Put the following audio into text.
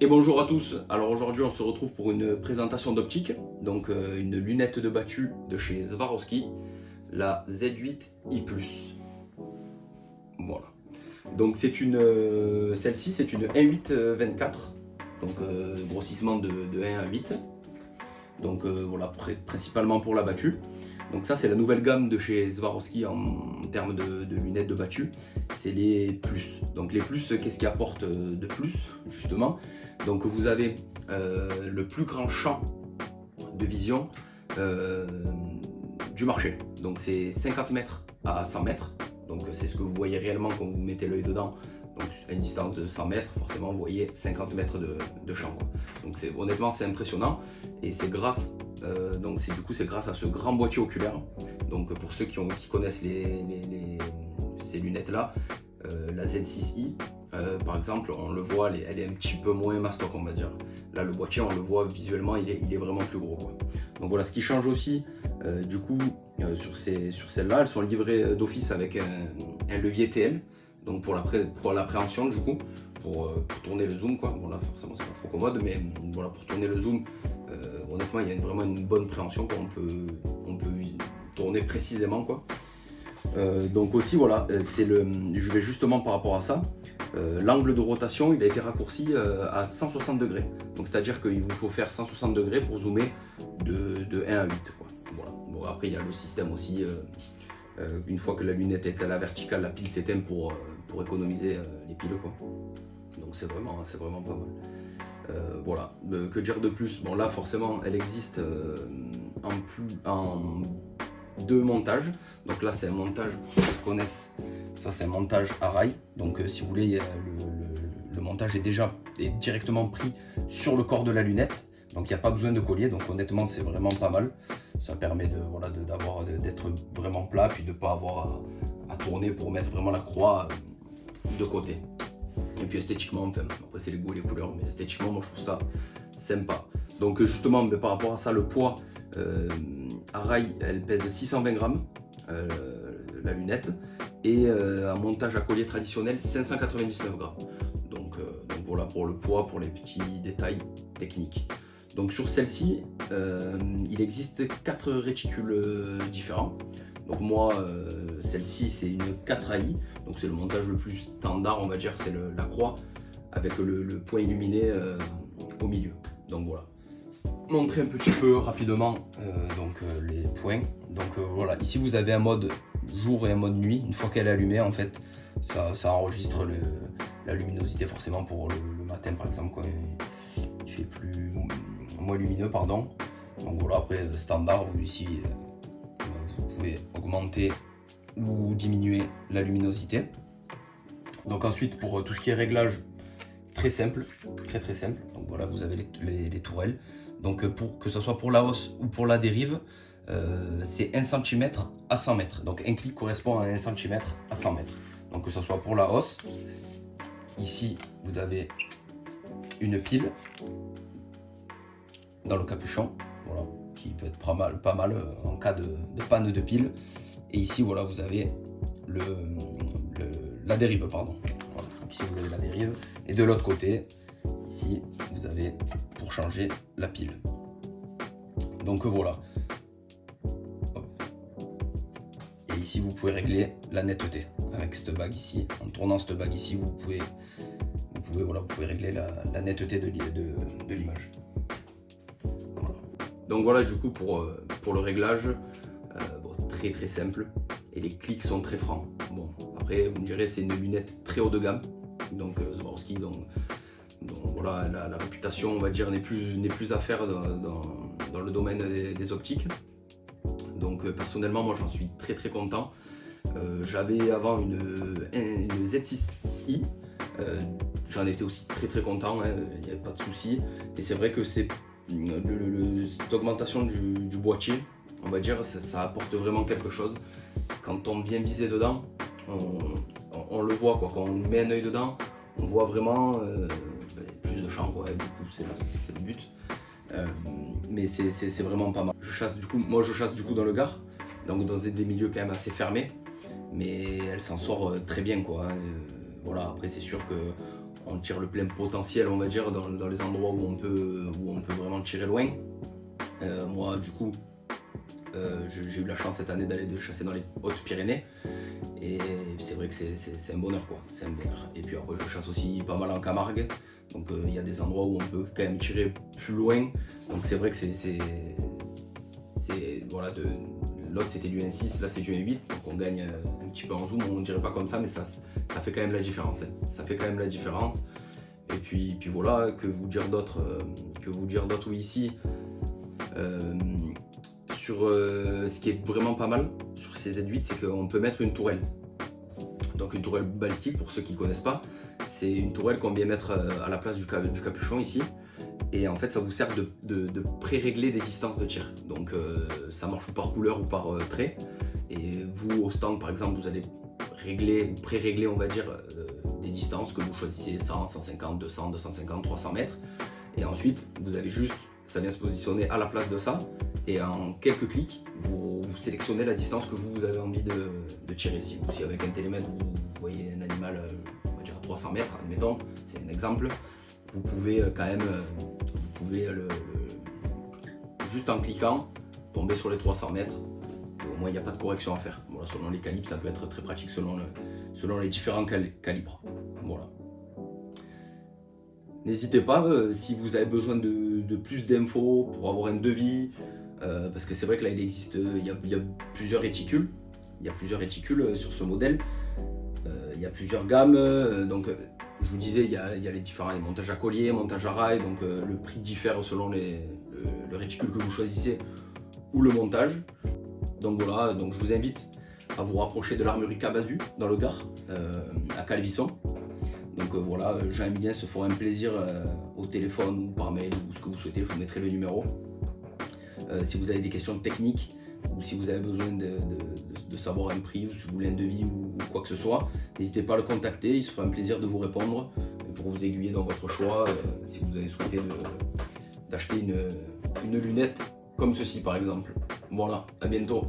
Et bonjour à tous, alors aujourd'hui on se retrouve pour une présentation d'optique, donc une lunette de battu de chez Swarovski, la Z8i+. Voilà. Donc c'est celle-ci c'est une 1.8-24, donc grossissement de 1 à 8. Donc voilà, principalement pour la battue. Donc ça c'est la nouvelle gamme de chez Swarovski en termes de lunettes de battue, c'est les plus. Donc les plus, qu'est-ce qu'ils apportent de plus justement? Donc vous avez le plus grand champ de vision du marché. Donc c'est 50 mètres à 100 mètres. Donc c'est ce que vous voyez réellement quand vous mettez l'œil dedans. Donc à une distance de 100 mètres, forcément vous voyez 50 mètres de champ, quoi. Donc honnêtement c'est impressionnant et c'est grâce c'est grâce à ce grand boîtier oculaire. Donc pour ceux qui connaissent ces lunettes là, la Z6i par exemple, on le voit, elle est un petit peu moins mastoc, on va dire. Là le boîtier, on le voit visuellement, il est vraiment plus gros, quoi. Donc voilà, ce qui change aussi sur celles-là, elles sont livrées d'office avec un levier TL. Donc pour l'appréhension du coup, pour tourner le zoom, quoi. Bon là forcément c'est pas trop commode, mais voilà, pour tourner le zoom, honnêtement il y a vraiment une bonne préhension, quoi. On peut tourner précisément, quoi. Donc aussi voilà, je vais justement par rapport à ça, l'angle de rotation il a été raccourci à 160 degrés. Donc c'est à dire qu'il vous faut faire 160 degrés pour zoomer de 1 à 8, quoi. Voilà. Bon, après il y a le système aussi. Une fois que la lunette est à la verticale, la pile s'éteint pour économiser les piles, quoi. Donc c'est vraiment pas mal. Voilà, que dire de plus? Bon là forcément elle existe en deux montages. Donc là c'est un montage, pour ceux qui connaissent, ça c'est un montage à rail. Donc si vous voulez, le montage est directement pris sur le corps de la lunette. Donc il n'y a pas besoin de collier, donc honnêtement c'est vraiment pas mal. Ça permet d'être vraiment plat, puis de ne pas avoir à tourner pour mettre vraiment la croix de côté. Et puis esthétiquement, enfin, après c'est les goûts et les couleurs, mais esthétiquement moi je trouve ça sympa. Donc justement, mais par rapport à ça, le poids à rail, elle pèse 620 grammes, la lunette, et un montage à collier traditionnel 599 grammes. Donc voilà pour le poids, pour les petits détails techniques. Donc sur celle-ci, il existe 4 réticules différents. Donc moi, celle-ci c'est une 4AI, donc c'est le montage le plus standard, on va dire, c'est la croix avec le point illuminé au milieu. Donc voilà. Montrer un petit peu rapidement les points. Donc voilà, ici vous avez un mode jour et un mode nuit. Une fois qu'elle est allumée, en fait, ça enregistre la luminosité forcément pour le matin par exemple, quand il fait moins lumineux, pardon. Donc voilà, après standard, ici vous pouvez augmenter ou diminuer la luminosité. Donc ensuite pour tout ce qui est réglage, très simple, très simple. Donc voilà, vous avez les tourelles. Donc pour que ce soit pour la hausse ou pour la dérive, c'est 1 cm à 100 mètres. Donc un clic correspond à 1 cm à 100 mètres. Donc que ce soit pour la hausse, ici vous avez une pile dans le capuchon, voilà, qui peut être pas mal en cas de panne de pile. Et ici voilà, vous avez la dérive, pardon. Voilà. Donc ici vous avez la dérive, et de l'autre côté, ici vous avez pour changer la pile. Donc voilà. Hop. Et ici vous pouvez régler la netteté avec cette bague ici. En tournant cette bague ici, vous pouvez régler la netteté de l'image. Voilà. Donc voilà, du coup pour le réglage, très simple, et les clics sont très francs. Bon, après vous me direz, c'est une lunette très haut de gamme, donc Swarovski, donc voilà, la réputation, on va dire, n'est plus à faire dans le domaine des optiques. Donc personnellement moi j'en suis très content. J'avais avant une Z6i, j'en étais aussi très content, hein, il n'y avait pas de souci. Et c'est vrai que c'est cette augmentation du boîtier, on va dire, ça apporte vraiment quelque chose. Quand on vient viser dedans, on le voit, quoi. Quand on met un œil dedans, on voit vraiment plus de champ, quoi. Du coup c'est le but. Mais c'est vraiment pas mal. Je chasse du coup dans le Gard, donc dans des milieux quand même assez fermés, mais elle s'en sort très bien, quoi. Voilà, après c'est sûr que on tire le plein potentiel, on va dire, dans les endroits où on peut vraiment tirer loin. Moi, du coup, j'ai eu la chance cette année d'aller de chasser dans les Hautes-Pyrénées. Et c'est vrai que c'est un bonheur, quoi. C'est un bonheur. Et puis après, je chasse aussi pas mal en Camargue. Donc il y a des endroits où on peut quand même tirer plus loin. Donc c'est vrai que voilà, l'autre c'était du 1.6, là c'est du 1.8. Donc on gagne un petit peu en zoom, on dirait pas comme ça, mais ça fait quand même la différence. Hein. Ça fait quand même la différence. Et puis voilà, que vous dire d'autre oui, ici. Sur ce qui est vraiment pas mal sur ces Z8, c'est qu'on peut mettre une tourelle. Donc une tourelle balistique, pour ceux qui ne connaissent pas, c'est une tourelle qu'on vient mettre à la place du capuchon ici. Et en fait, ça vous sert de pré-régler des distances de tir. Donc ça marche ou par couleur ou par trait. Et vous, au stand par exemple, vous allez régler ou pré-régler, on va dire, des distances que vous choisissez, 100, 150, 200, 250, 300 mètres. Et ensuite, vous avez juste, ça vient se positionner à la place de ça. Et en quelques clics, vous sélectionnez la distance que vous avez envie de tirer. Si avec un télémètre, vous voyez un animal, on va dire à 300 mètres, admettons, c'est un exemple, vous pouvez quand même, juste en cliquant, tomber sur les 300 mètres. Et au moins, il n'y a pas de correction à faire. Voilà, selon les calibres, ça peut être très pratique selon les différents calibres. Voilà. N'hésitez pas, si vous avez besoin de plus d'infos pour avoir un devis, parce que c'est vrai que là il y a plusieurs réticules. Il y a plusieurs réticules sur ce modèle. Il y a plusieurs gammes. Donc je vous disais, il y a les différents montages à collier, montage à rail. Donc le prix diffère selon le réticule que vous choisissez ou le montage. Donc voilà, donc je vous invite à vous rapprocher de l'armurerie Cabazu dans le Gard, à Calvisson. Donc voilà, Jean-Emilien se fera un plaisir au téléphone ou par mail ou ce que vous souhaitez, je vous mettrai le numéro. Si vous avez des questions techniques ou si vous avez besoin de savoir un prix ou si vous voulez un devis ou quoi que ce soit, n'hésitez pas à le contacter, il se fera un plaisir de vous répondre pour vous aiguiller dans votre choix si vous avez souhaité d'acheter une lunette comme ceci par exemple. Voilà, à bientôt.